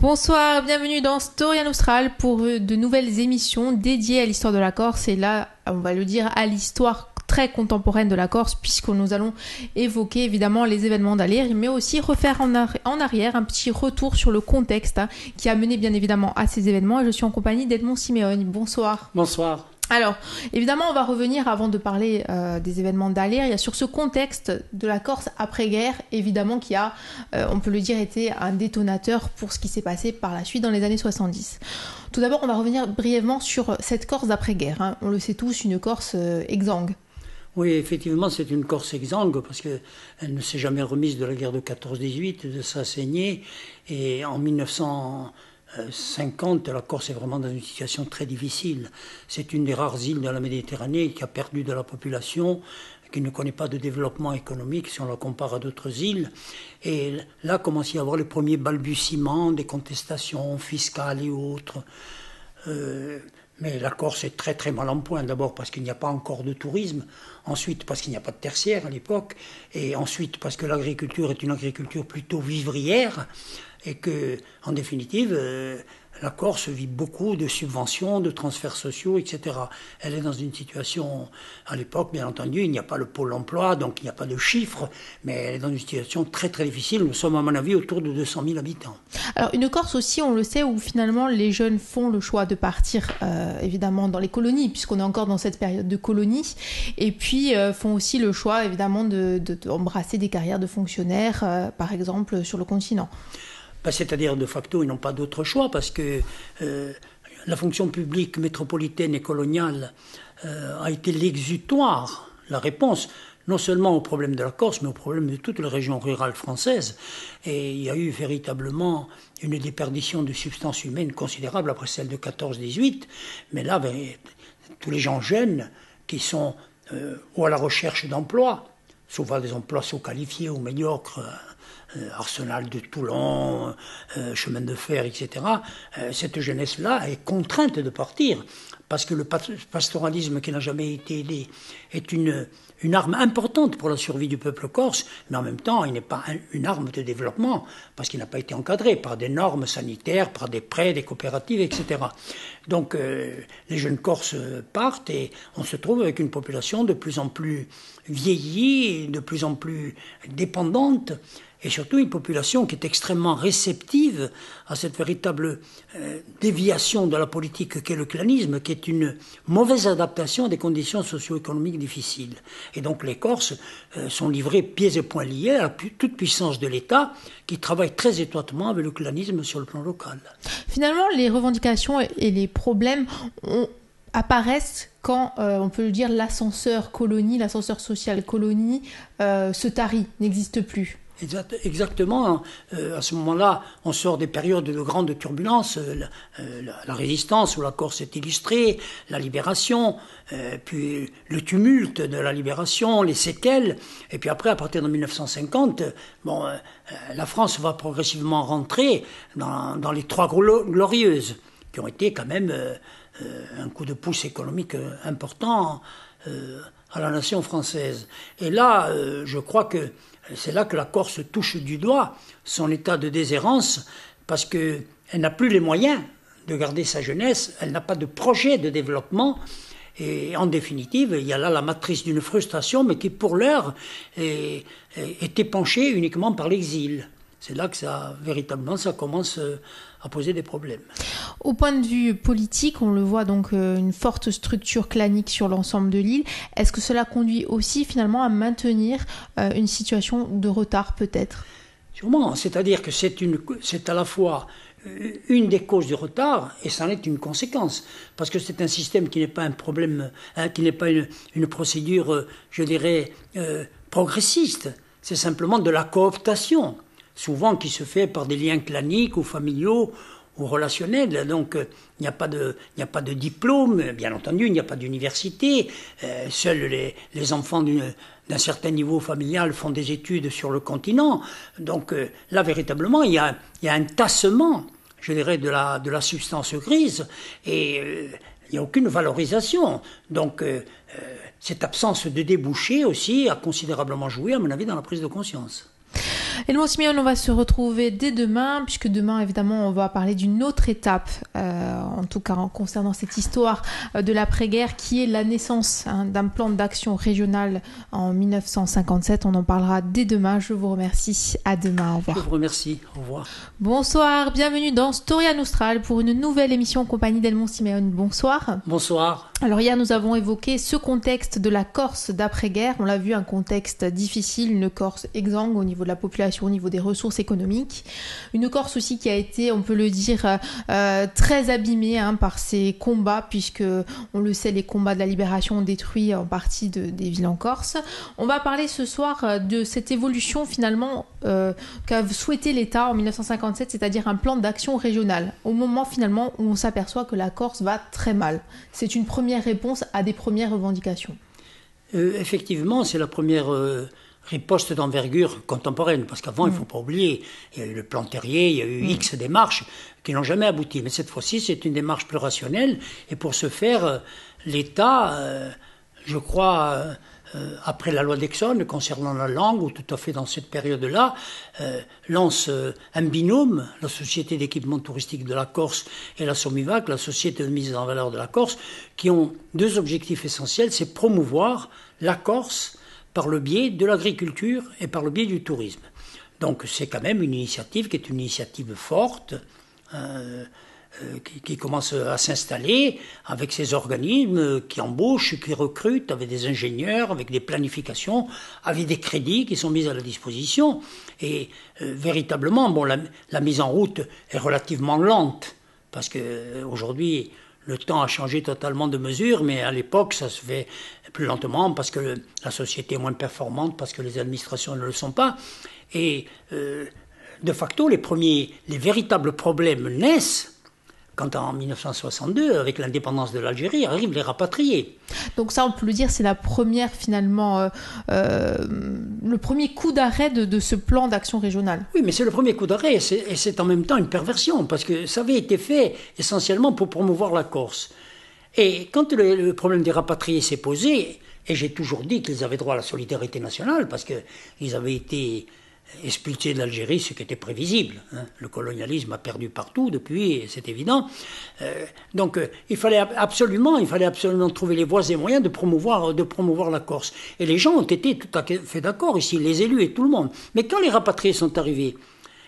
Bonsoir, bienvenue dans Storia Nostral pour de nouvelles émissions dédiées à l'histoire de la Corse et là, on va le dire, à l'histoire très contemporaine de la Corse puisque nous allons évoquer évidemment les événements d'Alir mais aussi refaire en arrière un petit retour sur le contexte qui a mené bien évidemment à ces événements et je suis en compagnie d'Edmond Simeone. Bonsoir. Bonsoir. Alors, évidemment, on va revenir avant de parler des événements d'Alir. Il y a sur ce contexte de la Corse après-guerre, évidemment, qui a, on peut le dire, été un détonateur pour ce qui s'est passé par la suite dans les années 70. Tout d'abord, on va revenir brièvement sur cette Corse d'après-guerre. On le sait tous, une Corse exsangue. Oui, effectivement, c'est une Corse exsangue parce qu'elle ne s'est jamais remise de la guerre de 14-18, de sa saignée. Et en 1950, la Corse est vraiment dans une situation très difficile. C'est une des rares îles de la Méditerranée qui a perdu de la population, qui ne connaît pas de développement économique si on la compare à d'autres îles. Et là commence à y avoir les premiers balbutiements des contestations fiscales et autres. Mais la Corse est très très mal en point, d'abord parce qu'il n'y a pas encore de tourisme, ensuite parce qu'il n'y a pas de tertiaire à l'époque, et ensuite parce que l'agriculture est une agriculture plutôt vivrière, et que, en définitive, la Corse vit beaucoup de subventions, de transferts sociaux, etc. Elle est dans une situation, à l'époque, bien entendu, il n'y a pas le pôle emploi, donc il n'y a pas de chiffres, mais elle est dans une situation très très difficile. Nous sommes, à mon avis, autour de 200 000 habitants. Alors, une Corse aussi, on le sait, où finalement les jeunes font le choix de partir, évidemment, dans les colonies, puisqu'on est encore dans cette période de colonie, et puis font aussi le choix, évidemment, d'embrasser des carrières de fonctionnaires, par exemple, sur le continent. C'est-à-dire, de facto, ils n'ont pas d'autre choix parce que la fonction publique métropolitaine et coloniale a été l'exutoire, la réponse, non seulement au problème de la Corse, mais au problème de toutes les régions rurales françaises. Et il y a eu véritablement une déperdition de substances humaines considérable après celle de 14-18. Mais là, tous les gens jeunes qui sont ou à la recherche d'emplois, souvent des emplois sous-qualifiés ou médiocres, Arsenal de Toulon, chemin de fer, etc. Cette jeunesse-là est contrainte de partir parce que le pastoralisme qui n'a jamais été aidé est une arme importante pour la survie du peuple corse, mais en même temps, il n'est pas une arme de développement parce qu'il n'a pas été encadré par des normes sanitaires, par des prêts, des coopératives, etc. Donc les jeunes Corses partent et on se trouve avec une population de plus en plus vieillie, de plus en plus dépendante, et surtout une population qui est extrêmement réceptive à cette véritable déviation de la politique qu'est le clanisme, qui est une mauvaise adaptation des conditions socio-économiques difficiles. Et donc les Corses sont livrés pieds et poings liés à la toute puissance de l'État, qui travaille très étroitement avec le clanisme sur le plan local. Finalement, les revendications et les problèmes apparaissent quand, on peut le dire, l'ascenseur colonie, l'ascenseur social colonie se tarit, n'existe plus. Exactement. À ce moment-là, on sort des périodes de grande turbulence, la résistance où la Corse est illustrée, la libération, puis le tumulte de la libération, les séquelles, et puis après, à partir de 1950, la France va progressivement rentrer dans les Trois Glorieuses, qui ont été quand même un coup de pouce économique important à la nation française. Et là, je crois que c'est là que la Corse touche du doigt son état de déshérence, parce qu'elle n'a plus les moyens de garder sa jeunesse, elle n'a pas de projet de développement, et en définitive, il y a là la matrice d'une frustration, mais qui pour l'heure est épanchée uniquement par l'exil. C'est là que véritablement, ça commence à poser des problèmes. Au point de vue politique, on le voit donc une forte structure clanique sur l'ensemble de l'île. Est-ce que cela conduit aussi finalement à maintenir une situation de retard peut-être ? Sûrement, c'est-à-dire que c'est à la fois une des causes du retard et c'en est une conséquence. Parce que c'est un système qui n'est pas un problème, qui n'est pas une procédure, je dirais, progressiste. C'est simplement de la cooptation, souvent qui se fait par des liens claniques ou familiaux ou relationnels. Donc il n'y a pas de diplôme, bien entendu, il n'y a pas d'université. Seuls les enfants d'un certain niveau familial font des études sur le continent. Donc là, véritablement, il y a un tassement, je dirais, de la substance grise et il n'y a aucune valorisation. Donc cette absence de débouché aussi a considérablement joué, à mon avis, dans la prise de conscience. Edmond Siméon, on va se retrouver dès demain, puisque demain, évidemment, on va parler d'une autre étape, en tout cas concernant cette histoire de l'après-guerre, qui est la naissance d'un plan d'action régional en 1957. On en parlera dès demain. Je vous remercie. À demain. Au revoir. Je vous remercie. Au revoir. Bonsoir. Bienvenue dans Storia Nostral pour une nouvelle émission en compagnie d'Edmond Siméon. Bonsoir. Bonsoir. Alors hier, nous avons évoqué ce contexte de la Corse d'après-guerre. On l'a vu, un contexte difficile, une Corse exsangue au niveau de la population, au niveau des ressources économiques. Une Corse aussi qui a été, on peut le dire, très abîmée par ces combats, puisque, on le sait, les combats de la libération ont détruit en partie des villes en Corse. On va parler ce soir de cette évolution finalement qu'a souhaité l'État en 1957, c'est-à-dire un plan d'action régional, au moment finalement où on s'aperçoit que la Corse va très mal. C'est une première réponse à des premières revendications. Effectivement, c'est la première riposte d'envergure contemporaine, parce qu'avant, il ne faut pas oublier, il y a eu le plan Terrier, il y a eu X démarches qui n'ont jamais abouti. Mais cette fois-ci, c'est une démarche plus rationnelle, et pour ce faire, l'État, je crois, après la loi d'Exxon, concernant la langue, ou tout à fait dans cette période-là, lance un binôme, la Société d'équipement touristique de la Corse et la SOMIVAC, la Société de mise en valeur de la Corse, qui ont deux objectifs essentiels, c'est promouvoir la Corse par le biais de l'agriculture et par le biais du tourisme. Donc c'est quand même une initiative qui est une initiative forte, qui commence à s'installer avec ces organismes qui embauchent, qui recrutent, avec des ingénieurs, avec des planifications, avec des crédits qui sont mis à la disposition. Et véritablement, bon, la mise en route est relativement lente, parce qu'aujourd'hui, le temps a changé totalement de mesure, mais à l'époque, ça se fait plus lentement, parce que la société est moins performante, parce que les administrations ne le sont pas. Et de facto, les véritables problèmes naissent quand en 1962, avec l'indépendance de l'Algérie, arrivent les rapatriés. Donc ça, on peut le dire, c'est la première, finalement, le premier coup d'arrêt de ce plan d'action régionale. Oui, mais c'est le premier coup d'arrêt, et c'est en même temps une perversion, parce que ça avait été fait essentiellement pour promouvoir la Corse. Et quand le problème des rapatriés s'est posé, et j'ai toujours dit qu'ils avaient droit à la solidarité nationale, parce qu'ils avaient été expulsés de l'Algérie, ce qui était prévisible. Le colonialisme a perdu partout depuis, c'est évident. Donc il fallait absolument trouver les voies et moyens de promouvoir la Corse. Et les gens ont été tout à fait d'accord ici, les élus et tout le monde. Mais quand les rapatriés sont arrivés,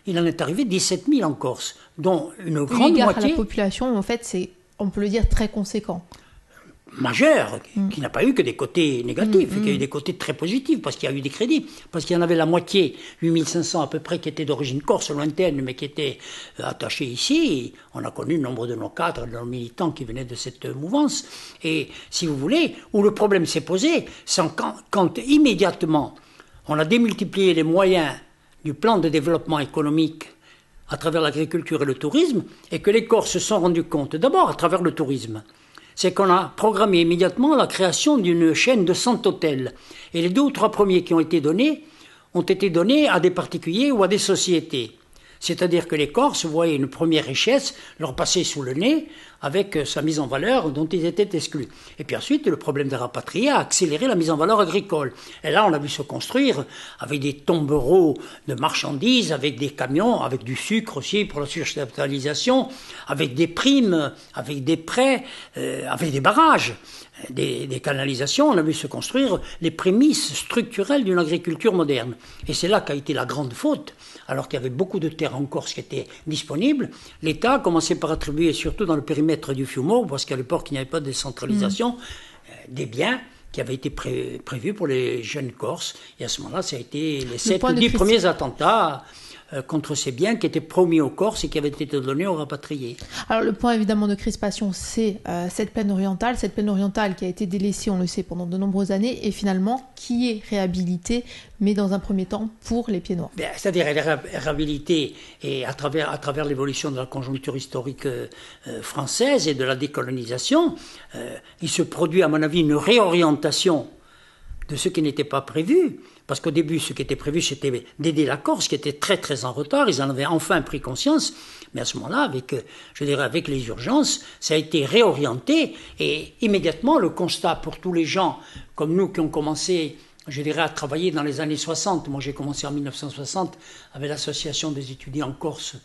il en est arrivé 17 000 en Corse, dont une grande moitié... à la population, en fait, c'est, on peut le dire, très conséquent. Majeur, qui n'a pas eu que des côtés négatifs, qui a eu des côtés très positifs, parce qu'il y a eu des crédits, parce qu'il y en avait la moitié, 8500 à peu près, qui étaient d'origine corse, lointaine, mais qui étaient attachés ici. On a connu le nombre de nos cadres, de nos militants qui venaient de cette mouvance. Et si vous voulez, où le problème s'est posé, c'est quand immédiatement on a démultiplié les moyens du plan de développement économique à travers l'agriculture et le tourisme, et que les Corses se sont rendus compte, d'abord à travers le tourisme, c'est qu'on a programmé immédiatement la création d'une chaîne de 100 hôtels. Et les 2 ou 3 premiers qui ont été donnés à des particuliers ou à des sociétés. C'est-à-dire que les Corses voyaient une première richesse leur passer sous le nez avec sa mise en valeur dont ils étaient exclus. Et puis ensuite, le problème des rapatriés a accéléré la mise en valeur agricole. Et là, on a vu se construire avec des tombereaux de marchandises, avec des camions, avec du sucre aussi pour la surcapitalisation, avec des primes, avec des prêts, avec des barrages. Des canalisations, on a vu se construire les prémices structurelles d'une agriculture moderne. Et c'est là qu'a été la grande faute. Alors qu'il y avait beaucoup de terres en Corse qui étaient disponibles, l'État a commencé par attribuer, surtout dans le périmètre du Fiumo, parce qu'à l'époque il n'y avait pas de décentralisation, des biens qui avaient été prévus pour les jeunes Corses. Et à ce moment-là, ça a été les 7 ou 10 premiers attentats contre ces biens qui étaient promis aux Corses et qui avaient été donnés aux rapatriés. Alors le point évidemment de crispation, c'est cette plaine orientale qui a été délaissée, on le sait, pendant de nombreuses années, et finalement qui est réhabilitée, mais dans un premier temps pour les Pieds-Noirs. C'est-à-dire elle est réhabilitée et à travers l'évolution de la conjoncture historique française et de la décolonisation, il se produit à mon avis une réorientation de ce qui n'était pas prévu. Parce qu'au début, ce qui était prévu, c'était d'aider la Corse, qui était très très en retard. Ils en avaient enfin pris conscience. Mais à ce moment-là, avec les urgences, ça a été réorienté. Et immédiatement, le constat pour tous les gens, comme nous qui ont commencé je dirais, a travaillé dans les années 60. Moi, j'ai commencé en 1960 avec l'association des étudiants en Corse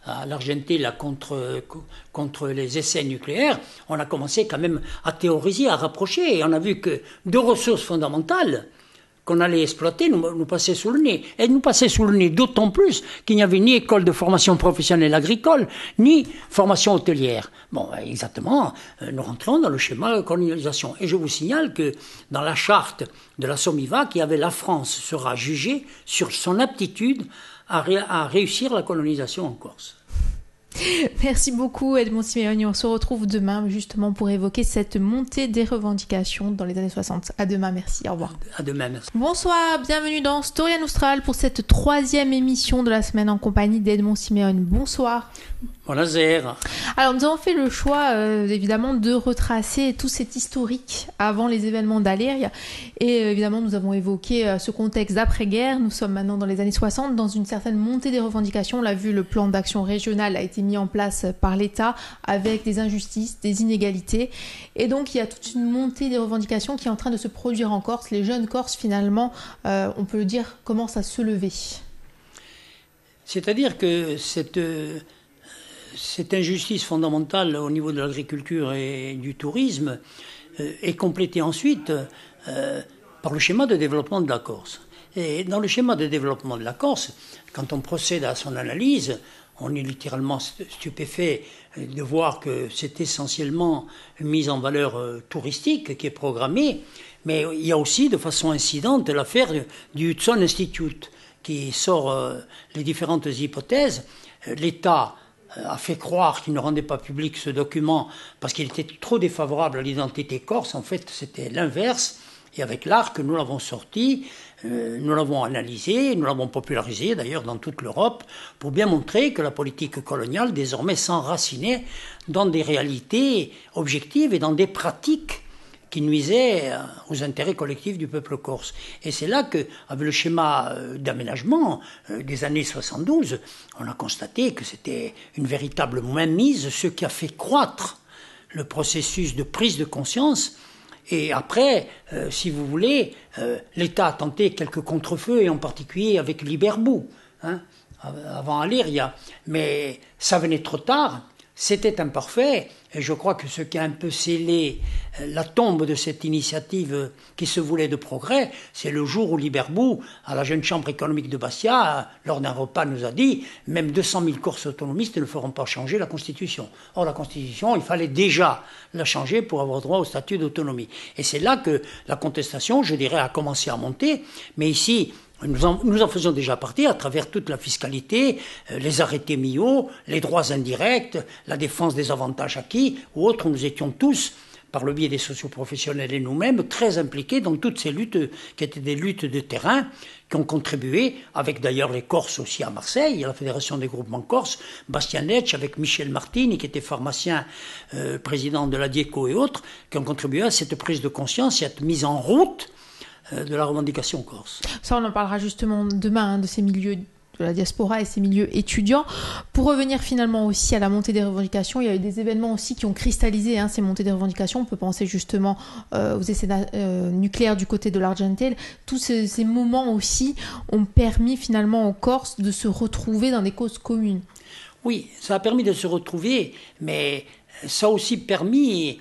à l'Argentine là, contre les essais nucléaires. On a commencé quand même à théoriser, à rapprocher. Et on a vu que deux ressources fondamentales qu'on allait exploiter nous passaient sous le nez. Elles nous passaient sous le nez d'autant plus qu'il n'y avait ni école de formation professionnelle agricole, ni formation hôtelière. Bon, exactement, nous rentrons dans le schéma de colonisation. Et je vous signale que dans la charte de la SOMIVAC, il y avait la France sera jugée sur son aptitude à réussir la colonisation en Corse. Merci beaucoup Edmond Simeoni. On se retrouve demain justement pour évoquer cette montée des revendications dans les années 60. À demain, merci, au revoir. À demain, merci. Bonsoir, bienvenue dans Storia Nostral pour cette 3e émission de la semaine en compagnie d'Edmond Simeoni. Bonsoir. Buonasera. Alors nous avons fait le choix évidemment de retracer tout cet historique avant les événements d'Aléria et évidemment nous avons évoqué ce contexte d'après-guerre. Nous sommes maintenant dans les années 60 dans une certaine montée des revendications. On l'a vu, le plan d'action régional a été mis en place par l'État avec des injustices, des inégalités et donc il y a toute une montée des revendications qui est en train de se produire en Corse. Les jeunes Corses finalement, on peut le dire, commencent à se lever. C'est-à-dire que cette injustice fondamentale au niveau de l'agriculture et du tourisme est complétée ensuite par le schéma de développement de la Corse. Et dans le schéma de développement de la Corse, quand on procède à son analyse, on est littéralement stupéfait de voir que c'est essentiellement une mise en valeur touristique qui est programmée, mais il y a aussi de façon incidente l'affaire du Hudson Institute qui sort les différentes hypothèses. L'État a fait croire qu'il ne rendait pas public ce document parce qu'il était trop défavorable à l'identité corse. En fait, c'était l'inverse. Et avec l'ARC, nous l'avons sorti, nous l'avons analysé, nous l'avons popularisé d'ailleurs dans toute l'Europe pour bien montrer que la politique coloniale désormais s'enracinait dans des réalités objectives et dans des pratiques qui nuisaient aux intérêts collectifs du peuple corse. Et c'est là qu'avec le schéma d'aménagement des années 72, on a constaté que c'était une véritable mainmise, ce qui a fait croître le processus de prise de conscience. Et après, si vous voulez, l'État a tenté quelques contrefeux, et en particulier avec l'Iberbou, avant Aléria. Mais ça venait trop tard. C'était imparfait, et je crois que ce qui a un peu scellé la tombe de cette initiative qui se voulait de progrès, c'est le jour où l'Iberbou, à la jeune chambre économique de Bastia, lors d'un repas, nous a dit « Même 200 000 Corses autonomistes ne feront pas changer la Constitution ». Or, la Constitution, il fallait déjà la changer pour avoir droit au statut d'autonomie. Et c'est là que la contestation, je dirais, a commencé à monter, mais ici, nous en faisons déjà partie à travers toute la fiscalité, les arrêtés MIO, les droits indirects, la défense des avantages acquis ou autres. Nous étions tous, par le biais des socioprofessionnels et nous-mêmes, très impliqués dans toutes ces luttes qui étaient des luttes de terrain, qui ont contribué, avec d'ailleurs les Corses aussi à Marseille, à la Fédération des groupements corses, Bastien Letch, avec Michel Martini, qui était pharmacien, président de la DIECO et autres, qui ont contribué à cette prise de conscience, cette mise en route de la revendication corse. Ça, on en parlera justement demain, de ces milieux de la diaspora et ces milieux étudiants. Pour revenir finalement aussi à la montée des revendications, il y a eu des événements aussi qui ont cristallisé ces montées des revendications. On peut penser justement aux essais nucléaires du côté de l'Argentine. Tous ces moments aussi ont permis finalement aux Corses de se retrouver dans des causes communes. Oui, ça a permis de se retrouver, mais ça a aussi permis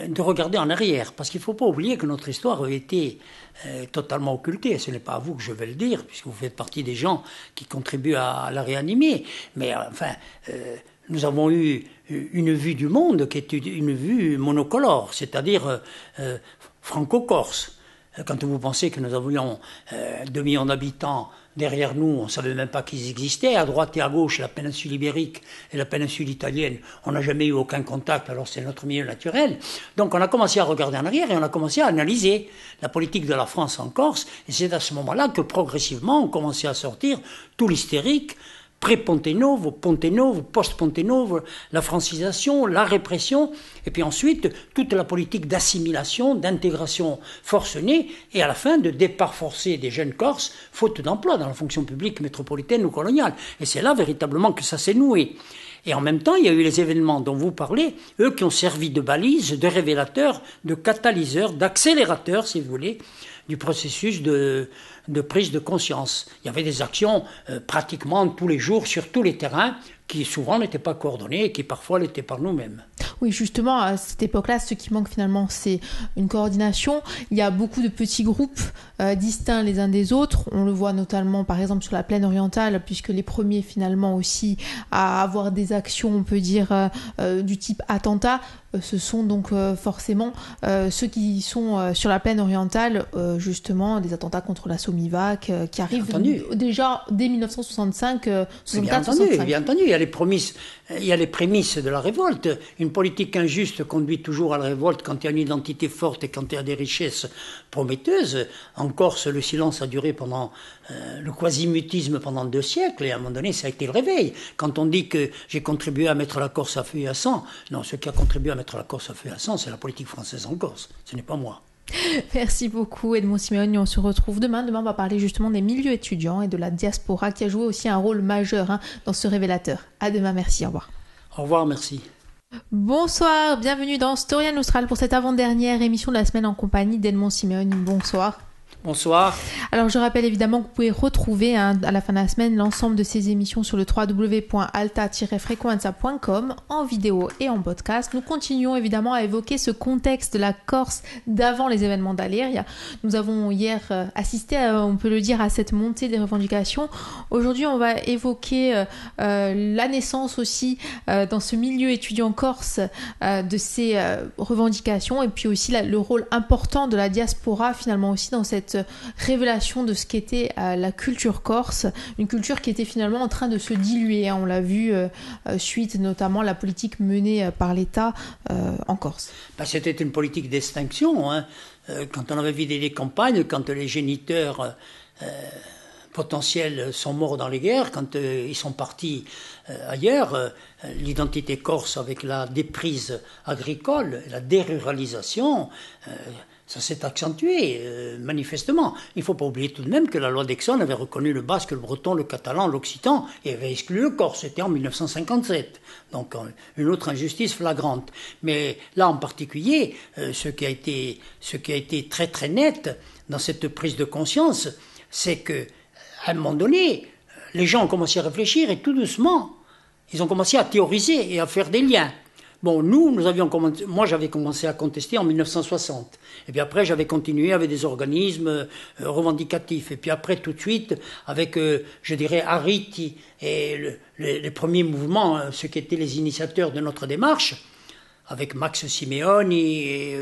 de regarder en arrière, parce qu'il ne faut pas oublier que notre histoire a été totalement occultée. Ce n'est pas à vous que je vais le dire, puisque vous faites partie des gens qui contribuent à la réanimer. Mais enfin, nous avons eu une vue du monde qui est une vue monocolore, c'est-à-dire franco-corse. Quand vous pensez que nous avions 2 millions d'habitants derrière nous, on ne savait même pas qu'ils existaient. À droite et à gauche, la péninsule ibérique et la péninsule italienne, on n'a jamais eu aucun contact, alors c'est notre milieu naturel. Donc on a commencé à regarder en arrière et on a commencé à analyser la politique de la France en Corse. Et c'est à ce moment-là que progressivement, on commençait à sortir tout l'hystérique, pré-Pontenove, Pontenove, post-Pontenove, la francisation, la répression, et puis ensuite toute la politique d'assimilation, d'intégration forcenée, et à la fin de départ forcé des jeunes Corses, faute d'emploi dans la fonction publique métropolitaine ou coloniale. Et c'est là véritablement que ça s'est noué. Et en même temps, il y a eu les événements dont vous parlez, eux qui ont servi de balises, de révélateurs, de catalyseurs, d'accélérateurs, si vous voulez, du processus de prise de conscience. Il y avait des actions pratiquement tous les jours sur tous les terrains qui souvent n'étaient pas coordonnées et qui parfois l'étaient par nous-mêmes. Oui, justement, à cette époque-là, ce qui manque finalement, c'est une coordination. Il y a beaucoup de petits groupes distincts les uns des autres. On le voit notamment, par exemple, sur la plaine orientale, puisque les premiers, finalement, aussi à avoir des actions, on peut dire, du type attentat, ce sont donc forcément ceux qui sont sur la plaine orientale, justement, des attentats contre la Somivac, qui arrivent déjà dès 1965, 64-65. Bien entendu, il y a les prémices de la révolte. Une politique injuste conduit toujours à la révolte quand il y a une identité forte et quand il y a des richesses prometteuses. En Corse, le silence a duré pendant le quasi-mutisme pendant 2 siècles, et à un moment donné, ça a été le réveil. Quand on dit que j'ai contribué à mettre la Corse à feu et à sang, non, ce qui a contribué à mettre la Corse à feu et à sang, c'est la politique française en Corse, ce n'est pas moi. Merci beaucoup Edmond Simeoni, on se retrouve demain. Demain on va parler justement des milieux étudiants et de la diaspora qui a joué aussi un rôle majeur dans ce révélateur. À demain, merci, au revoir. Au revoir, merci. Bonsoir, bienvenue dans Storia Nostral pour cette avant-dernière émission de la semaine en compagnie d'Edmond Simeoni. Bonsoir. Bonsoir. Alors je rappelle évidemment que vous pouvez retrouver à la fin de la semaine l'ensemble de ces émissions sur le www.alta-frequenza.com en vidéo et en podcast. Nous continuons évidemment à évoquer ce contexte de la Corse d'avant les événements d'Aléria. Nous avons hier assisté, on peut le dire, à cette montée des revendications. Aujourd'hui on va évoquer la naissance aussi dans ce milieu étudiant corse de ces revendications, et puis aussi le rôle important de la diaspora finalement aussi dans cette révélation de ce qu'était la culture corse, une culture qui était finalement en train de se diluer, on l'a vu suite notamment à la politique menée par l'État en Corse. C'était une politique d'extinction, hein. Quand on avait vidé les campagnes, quand les géniteurs potentiels sont morts dans les guerres, quand ils sont partis ailleurs, l'identité corse avec la déprise agricole, la déruralisation, ça s'est accentué manifestement. Il ne faut pas oublier tout de même que la loi d'Aixonne avait reconnu le basque, le breton, le catalan, l'occitan et avait exclu le corse. C'était en 1957. Donc une autre injustice flagrante. Mais là en particulier, ce qui a été très très net dans cette prise de conscience, c'est que à un moment donné, les gens ont commencé à réfléchir et tout doucement, ils ont commencé à théoriser et à faire des liens. Bon, moi j'avais commencé à contester en 1960. Et puis après j'avais continué avec des organismes revendicatifs. Et puis après tout de suite avec, je dirais, Ariti et les premiers mouvements, ceux qui étaient les initiateurs de notre démarche, avec Max Simeoni,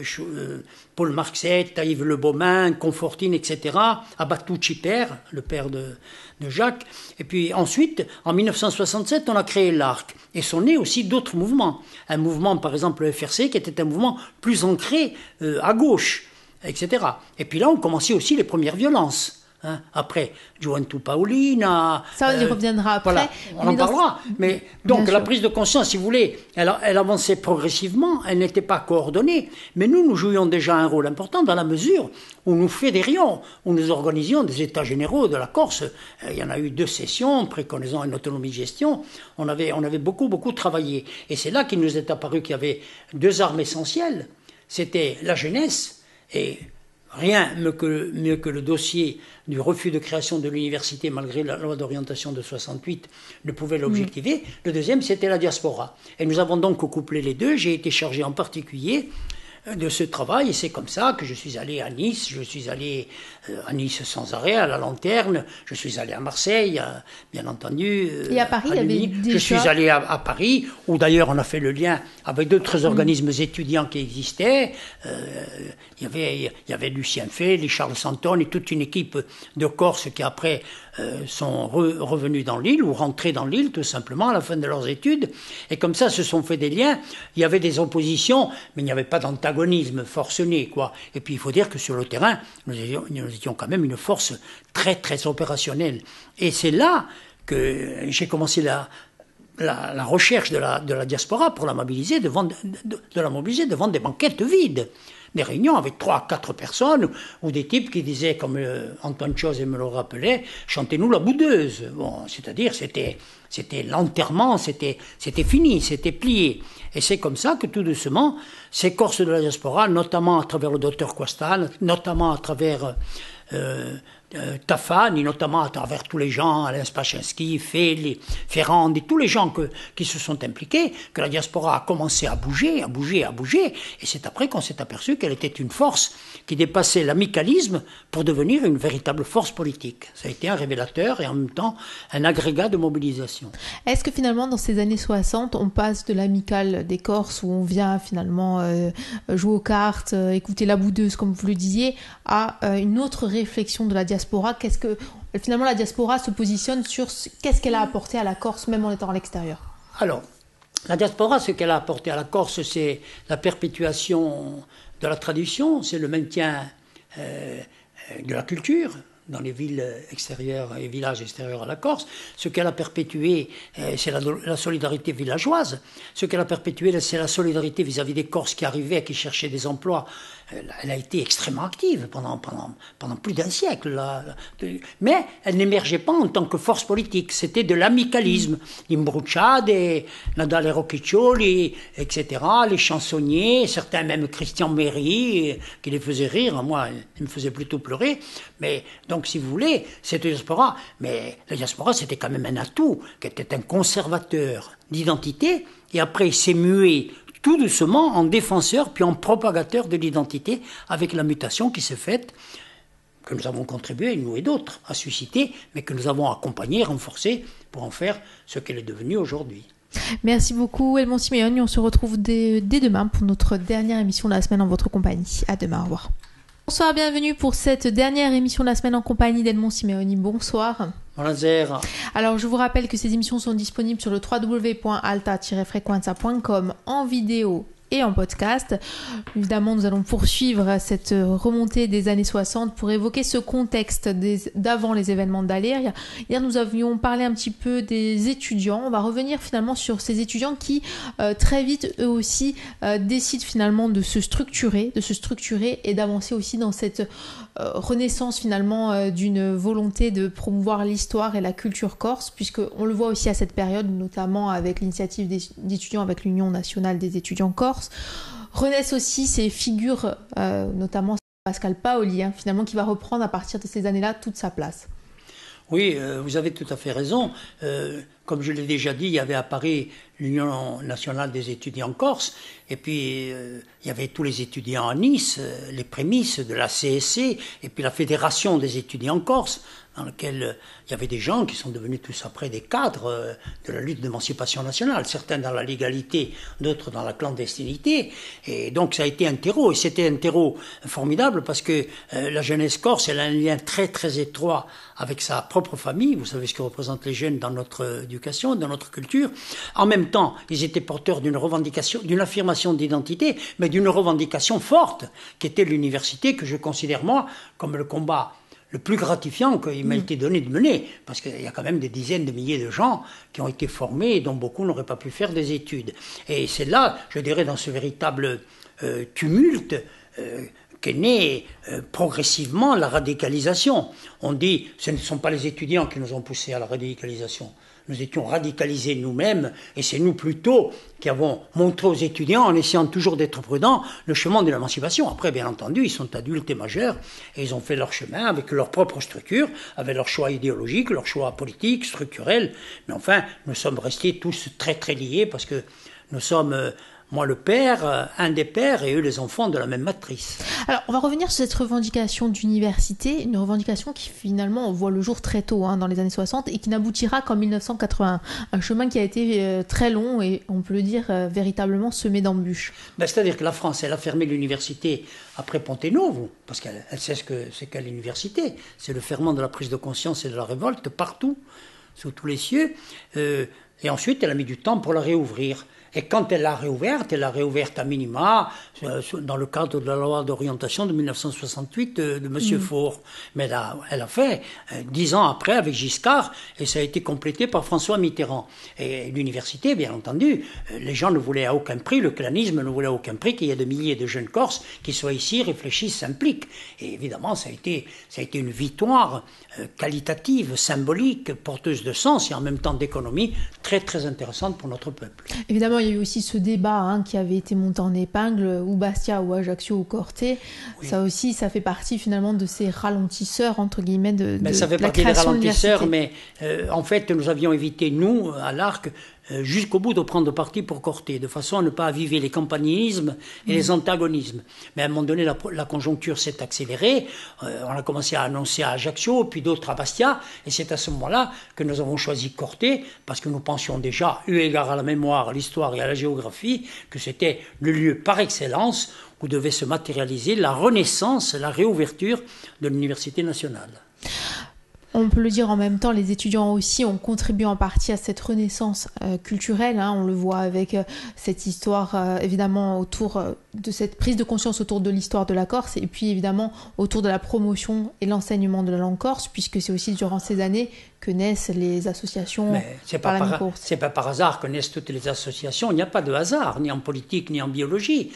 Paul Marxette, Yves Le Beaumain, Confortine, etc., Abatucci père, le père de Jacques. Et puis ensuite, en 1967, on a créé l'ARC. Et sont nés aussi d'autres mouvements. Un mouvement, par exemple, le FRC, qui était un mouvement plus ancré à gauche, etc. Et puis là, on commençait aussi les premières violences. Hein, après, Giovanni Paolina... Ça, on y reviendra après. Voilà, on en parlera. Mais donc, la prise de conscience, si vous voulez, elle avançait progressivement, elle n'était pas coordonnée. Mais nous jouions déjà un rôle important dans la mesure où nous fédérions, où nous organisions des états généraux de la Corse. Il y en a eu 2 sessions, préconisant une autonomie de gestion. On avait beaucoup, beaucoup travaillé. Et c'est là qu'il nous est apparu qu'il y avait 2 armes essentielles. C'était la jeunesse et... Rien mieux que le dossier du refus de création de l'université, malgré la loi d'orientation de 68, ne pouvait l'objectiver. Le deuxième, c'était la diaspora. Et nous avons donc couplé les deux. J'ai été chargé en particulier de ce travail, et c'est comme ça que je suis allé à Nice, je suis allé à Nice sans arrêt, à la Lanterne, je suis allé à Marseille, bien entendu. Et à Paris, il y avait déjà... Je suis allé à Paris, où d'ailleurs on a fait le lien avec d'autres organismes étudiants qui existaient. Il y avait Lucien Fay, les Charles Santon et toute une équipe de Corse qui après sont revenus dans l'île ou rentrés dans l'île tout simplement à la fin de leurs études. Et comme ça se sont fait des liens. Il y avait des oppositions, mais il n'y avait pas d'antagonisme forcené, quoi. Et puis il faut dire que sur le terrain, nous étions quand même une force très très opérationnelle. Et c'est là que j'ai commencé la la recherche de la diaspora pour la mobiliser devant des banquettes vides. Des réunions avec 3 à 4 personnes, ou des types qui disaient, comme Antoine Chose me le rappelait, chantez-nous la boudeuse. Bon, c'est-à-dire, c'était l'enterrement, c'était fini, c'était plié. Et c'est comme ça que tout doucement, ces Corses de la diaspora, notamment à travers le docteur Coastal, notamment à travers Tafani, notamment à travers tous les gens, Alain Spachinski, Feli, Ferrand, et tous les gens qui se sont impliqués, que la diaspora a commencé à bouger, et c'est après qu'on s'est aperçu qu'elle était une force qui dépassait l'amicalisme pour devenir une véritable force politique. Ça a été un révélateur et en même temps un agrégat de mobilisation. Est-ce que finalement, dans ces années 60, on passe de l'amicale des Corses, où on vient finalement jouer aux cartes, écouter la boudeuse, comme vous le disiez, à une autre réflexion de la diaspora? Qu'est-ce que finalement la diaspora se positionne sur qu'est-ce qu'elle a apporté à la Corse, même en étant à l'extérieur? Alors, la diaspora, ce qu'elle a apporté à la Corse, c'est la perpétuation de la tradition, c'est le maintien de la culture dans les villes extérieures et villages extérieurs à la Corse. Ce qu'elle a perpétué, c'est la solidarité villageoise. Ce qu'elle a perpétué, c'est la solidarité vis-à-vis des Corses qui arrivaient, qui cherchaient des emplois. Elle a été extrêmement active pendant plus d'un siècle. Mais elle n'émergeait pas en tant que force politique. C'était de l'amicalisme. Imbrucciade, Nadal Rocchiccioli, etc., les chansonniers, certains même Christian Méry, qui les faisaient rire. Moi, ils me faisaient plutôt pleurer. Mais donc, si vous voulez, cette diaspora, mais la diaspora, c'était quand même un atout, qui était un conservateur d'identité, et après, il s'est mué tout doucement en défenseur puis en propagateur de l'identité, avec la mutation qui s'est faite, que nous avons contribué, nous et d'autres, à susciter, mais que nous avons accompagné, renforcé, pour en faire ce qu'elle est devenue aujourd'hui. Merci beaucoup, Edmond Simeoni. On se retrouve dès demain pour notre dernière émission de la semaine en votre compagnie. À demain, au revoir. Bonsoir, bienvenue pour cette dernière émission de la semaine en compagnie d'Edmond Simeoni. Bonsoir. Bonjour. Alors, je vous rappelle que ces émissions sont disponibles sur le www.alta-frequenza.com en vidéo et en podcast. Évidemment, nous allons poursuivre cette remontée des années 60 pour évoquer ce contexte d'avant les événements d'Aléria. Hier, nous avions parlé un petit peu des étudiants. On va revenir finalement sur ces étudiants qui, très vite, eux aussi, décident finalement de se structurer et d'avancer aussi dans cette renaissance finalement d'une volonté de promouvoir l'histoire et la culture corse, puisqu'on le voit aussi à cette période, notamment avec l'initiative d'étudiants avec l'Union nationale des étudiants corses. Renaissent aussi ces figures, notamment Pascal Paoli, finalement, qui va reprendre à partir de ces années-là toute sa place. Oui, vous avez tout à fait raison. Comme je l'ai déjà dit, il y avait à Paris l'Union nationale des étudiants corses, et puis il y avait tous les étudiants à Nice, les prémices de la CSC, et puis la Fédération des étudiants corses, dans laquelle il y avait des gens qui sont devenus tous après des cadres de la lutte d'émancipation nationale, certains dans la légalité, d'autres dans la clandestinité, et donc ça a été un terreau, et c'était un terreau formidable parce que la jeunesse corse, elle a un lien très très étroit avec sa propre famille. Vous savez ce que représentent les jeunes dans notre éducation, dans notre culture. En même temps, ils étaient porteurs d'une revendication, d'une affirmation d'identité, mais d'une revendication forte, qui était l'université, que je considère moi comme le combat le plus gratifiant qu'il m'a été donné de mener, parce qu'il y a quand même des dizaines de milliers de gens qui ont été formés et dont beaucoup n'auraient pas pu faire des études. Et c'est là, je dirais, dans ce véritable tumulte qu'est née progressivement la radicalisation. On dit, ce ne sont pas les étudiants qui nous ont poussés à la radicalisation. Nous étions radicalisés nous-mêmes, et c'est nous plutôt qui avons montré aux étudiants, en essayant toujours d'être prudents, le chemin de l'émancipation. Après, bien entendu, ils sont adultes et majeurs, et ils ont fait leur chemin avec leur propre structure, avec leur choix idéologique, leur choix politique, structurel. Mais enfin, nous sommes restés tous très très liés, parce que nous sommes... moi le père, un des pères, et eux les enfants de la même matrice. Alors, on va revenir sur cette revendication d'université, une revendication qui finalement on voit le jour très tôt, dans les années 60, et qui n'aboutira qu'en 1981. Un chemin qui a été très long et, on peut le dire, véritablement semé d'embûches. C'est-à-dire que la France, elle a fermé l'université après Ponte-Novo, parce qu'elle sait ce que c'est qu'à l'université. C'est le ferment de la prise de conscience et de la révolte partout, sous tous les cieux. Et ensuite, elle a mis du temps pour la réouvrir. Et quand elle l'a réouverte à minima dans le cadre de la loi d'orientation de 1968 de M. Faure. Mais elle a fait 10 ans après avec Giscard, et ça a été complété par François Mitterrand. Et l'université, bien entendu, les gens ne voulaient à aucun prix, le clanisme ne voulait à aucun prix qu'il y ait de milliers de jeunes Corses qui soient ici, réfléchissent, s'impliquent. Et évidemment, ça a été une victoire qualitative, symbolique, porteuse de sens et en même temps d'économie, très très intéressante pour notre peuple. Évidemment, il y a eu aussi ce débat qui avait été monté en épingle, ou Bastia, ou Ajaccio, ou Corté. Oui. Ça aussi, ça fait partie finalement de ces ralentisseurs, entre guillemets, de ça fait la partie des ralentisseurs, de mais en fait, nous avions évité, nous, à l'Arc, jusqu'au bout de prendre parti pour Corté, de façon à ne pas aviver les campagnismes et les antagonismes. Mais à un moment donné, la conjoncture s'est accélérée, on a commencé à annoncer à Ajaccio, puis d'autres à Bastia, et c'est à ce moment-là que nous avons choisi Corté, parce que nous pensions déjà, eu égard à la mémoire, à l'histoire et à la géographie, que c'était le lieu par excellence où devait se matérialiser la renaissance, la réouverture de l'Université nationale. On peut le dire en même temps, les étudiants aussi ont contribué en partie à cette renaissance culturelle. On le voit avec cette histoire, évidemment, autour de cette prise de conscience autour de l'histoire de la Corse, et puis évidemment autour de la promotion et l'enseignement de la langue corse, puisque c'est aussi durant ces années que naissent les associations. Mais c'est pas par hasard que naissent toutes les associations. Il n'y a pas de hasard, ni en politique, ni en biologie.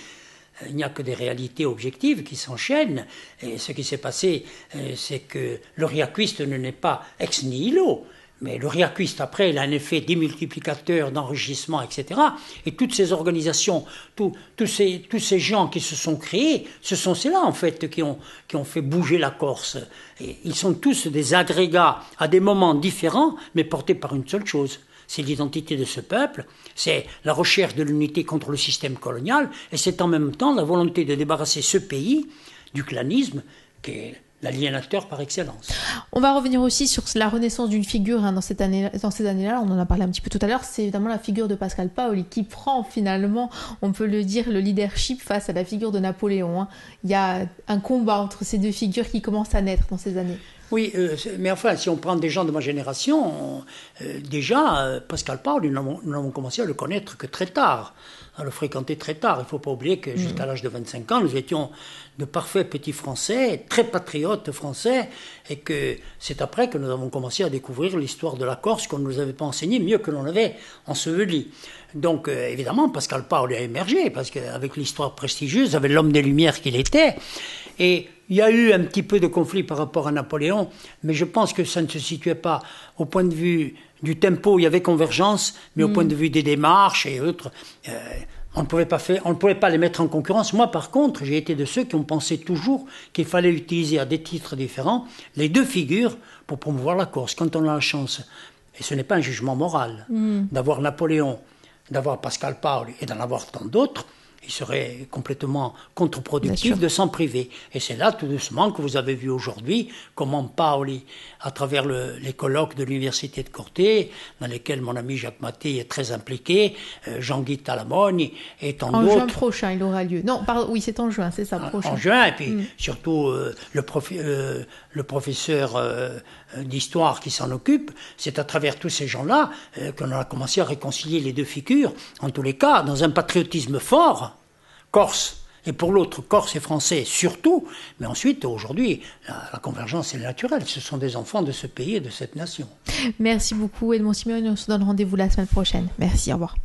Il n'y a que des réalités objectives qui s'enchaînent. Et ce qui s'est passé, c'est que le riaquiste ne naît pas ex nihilo. Mais le riaquiste, après, il a un effet démultiplicateur, d'enrichissement, etc. Et toutes ces organisations, tous ces gens qui se sont créés, ce sont ceux-là, en fait, qui ont fait bouger la Corse. Et ils sont tous des agrégats à des moments différents, mais portés par une seule chose. C'est l'identité de ce peuple, c'est la recherche de l'unité contre le système colonial, et c'est en même temps la volonté de débarrasser ce pays du clanisme, qui est l'aliénateur par excellence. On va revenir aussi sur la renaissance d'une figure dans ces années-là, on en a parlé un petit peu tout à l'heure, c'est évidemment la figure de Pascal Paoli, qui prend finalement, on peut le dire, le leadership face à la figure de Napoléon. Il y a un combat entre ces deux figures qui commence à naître dans ces années. Oui, mais enfin, si on prend des gens de ma génération, déjà, Pascal Paoli, nous n'avons commencé à le connaître que très tard, à le fréquenter très tard. Il ne faut pas oublier que jusqu'à l'âge de 25 ans, nous étions de parfaits petits Français, très patriotes français, et que c'est après que nous avons commencé à découvrir l'histoire de la Corse qu'on ne nous avait pas enseignée mieux que l'on avait enseveli. Donc, évidemment, Pascal Paoli a émergé, parce qu'avec l'histoire prestigieuse, avec l'homme des Lumières qu'il était, et il y a eu un petit peu de conflit par rapport à Napoléon, mais je pense que ça ne se situait pas au point de vue du tempo, il y avait convergence, mais au point de vue des démarches et autres, on ne pouvait pas les mettre en concurrence. Moi, par contre, j'ai été de ceux qui ont pensé toujours qu'il fallait utiliser à des titres différents les deux figures pour promouvoir la Corse. Quand on a la chance, et ce n'est pas un jugement moral, d'avoir Napoléon, d'avoir Pascal Paoli et d'en avoir tant d'autres, il serait complètement contre-productif de s'en priver. Et c'est là, tout doucement, que vous avez vu aujourd'hui comment Paoli, à travers les colloques de l'Université de Corté, dans lesquels mon ami Jacques Maté est très impliqué, Jean-Guy Talamogne et tant d'autres. En juin prochain, il aura lieu. Non, oui, c'est en juin, c'est ça, prochain. En juin, et puis surtout le professeur d'histoire qui s'en occupe, c'est à travers tous ces gens-là qu'on a commencé à réconcilier les deux figures, en tous les cas, dans un patriotisme fort, Corse, et pour l'autre, Corse et Français surtout, mais ensuite, aujourd'hui, la convergence est naturelle. Ce sont des enfants de ce pays et de cette nation. Merci beaucoup, Edmond Simeoni. On se donne rendez-vous la semaine prochaine. Merci, au revoir.